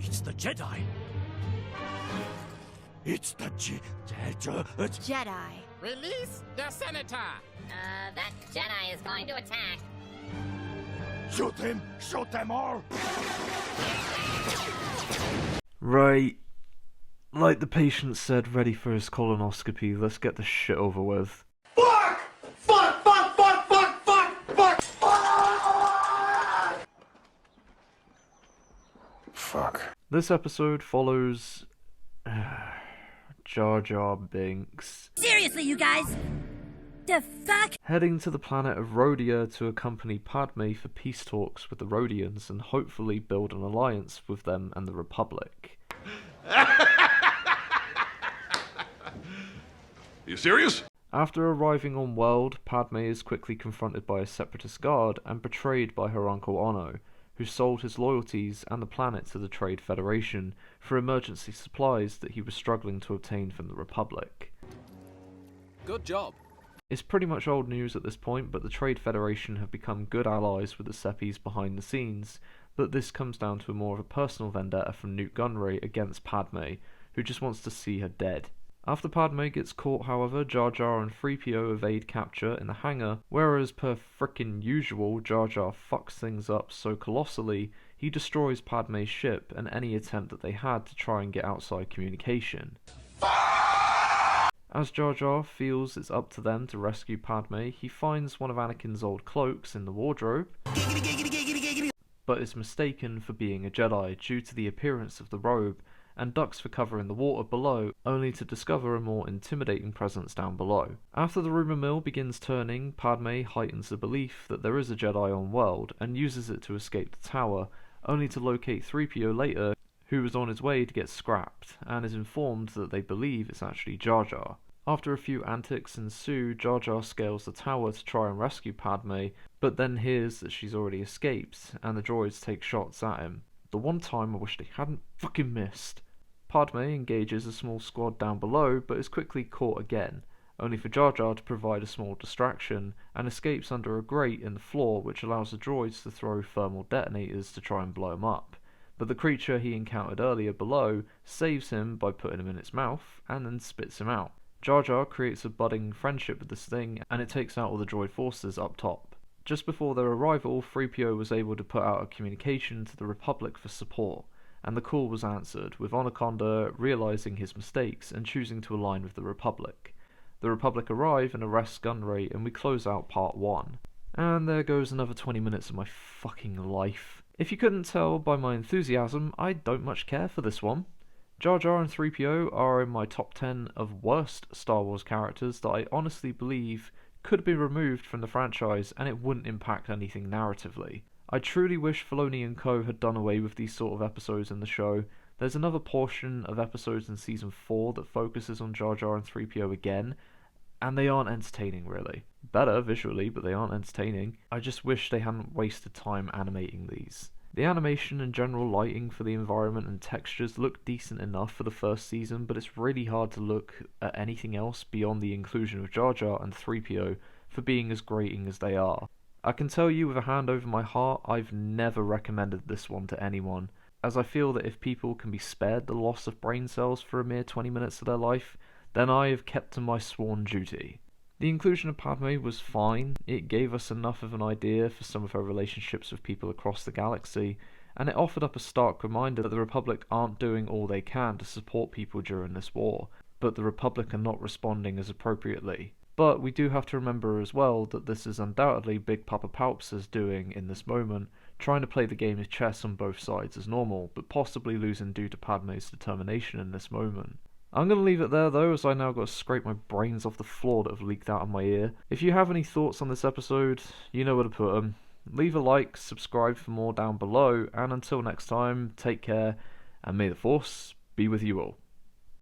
It's the Jedi. It's the Jedi. Release the senator! That Jedi is going to attack. Shoot him! Shoot them all! Right. Like the patient said, ready for his colonoscopy, let's get this shit over with. Fuck! Fuck! Fuck! Fuck! Fuck! Fuck! Fuck! Fuck. This episode follows Jar Jar Binks Seriously, you guys? The fuck? heading to the planet of Rhodia to accompany Padme for peace talks with the Rhodians and hopefully build an alliance with them and the Republic. You serious? After arriving on world, Padme is quickly confronted by a separatist guard and betrayed by her uncle Ono, who sold his loyalties and the planet to the Trade Federation for emergency supplies that he was struggling to obtain from the Republic. Good job. It's pretty much old news at this point, but the Trade Federation have become good allies with the Seppies behind the scenes, but this comes down to more of a personal vendetta from Newt Gunray against Padme, who just wants to see her dead. After Padme gets caught, however, Jar Jar and 3PO evade capture in the hangar, whereas per frickin' usual, Jar Jar fucks things up so colossally, he destroys Padme's ship and any attempt that they had to try and get outside communication. As Jar Jar feels it's up to them to rescue Padme, he finds one of Anakin's old cloaks in the wardrobe, but is mistaken for being a Jedi due to the appearance of the robe, and ducks for cover in the water below, only to discover a more intimidating presence down below. After the rumour mill begins turning, Padme heightens the belief that there is a Jedi on world, and uses it to escape the tower, only to locate 3PO later, who was on his way to get scrapped, and is informed that they believe it's actually Jar Jar. After a few antics ensue, Jar Jar scales the tower to try and rescue Padme, but then hears that she's already escaped, and the droids take shots at him. The one time I wish they hadn't fucking missed. Padme engages a small squad down below, but is quickly caught again, only for Jar Jar to provide a small distraction, and escapes under a grate in the floor which allows the droids to throw thermal detonators to try and blow him up. But the creature he encountered earlier below saves him by putting him in its mouth, and then spits him out. Jar Jar creates a budding friendship with this thing, and it takes out all the droid forces up top. Just before their arrival, 3PO was able to put out a communication to the Republic for support, and the call was answered, with Anaconda realising his mistakes and choosing to align with the Republic. The Republic arrive and arrest Gunray, and we close out part 1. And there goes another 20 minutes of my fucking life. If you couldn't tell by my enthusiasm, I don't much care for this one. Jar Jar and 3PO are in my top 10 of worst Star Wars characters that I honestly believe could be removed from the franchise and it wouldn't impact anything narratively. I truly wish Filoni and co had done away with these sort of episodes in the show. There's another portion of episodes in Season 4 that focuses on Jar Jar and 3PO again, and they aren't entertaining really. Better visually, but they aren't entertaining. I just wish they hadn't wasted time animating these. The animation and general lighting for the environment and textures look decent enough for the first season, but it's really hard to look at anything else beyond the inclusion of Jar Jar and 3PO for being as grating as they are. I can tell you with a hand over my heart, I've never recommended this one to anyone, as I feel that if people can be spared the loss of brain cells for a mere 20 minutes of their life, then I have kept to my sworn duty. The inclusion of Padme was fine, it gave us enough of an idea for some of her relationships with people across the galaxy, and it offered up a stark reminder that the Republic aren't doing all they can to support people during this war, but the Republic are not responding as appropriately. But we do have to remember as well that this is undoubtedly Big Papa Palps' doing in this moment, trying to play the game of chess on both sides as normal, but possibly losing due to Padme's determination in this moment. I'm going to leave it there though, as I now got to scrape my brains off the floor that have leaked out of my ear. If you have any thoughts on this episode, you know where to put them. Leave a like, subscribe for more down below, and until next time, take care, and may the Force be with you all.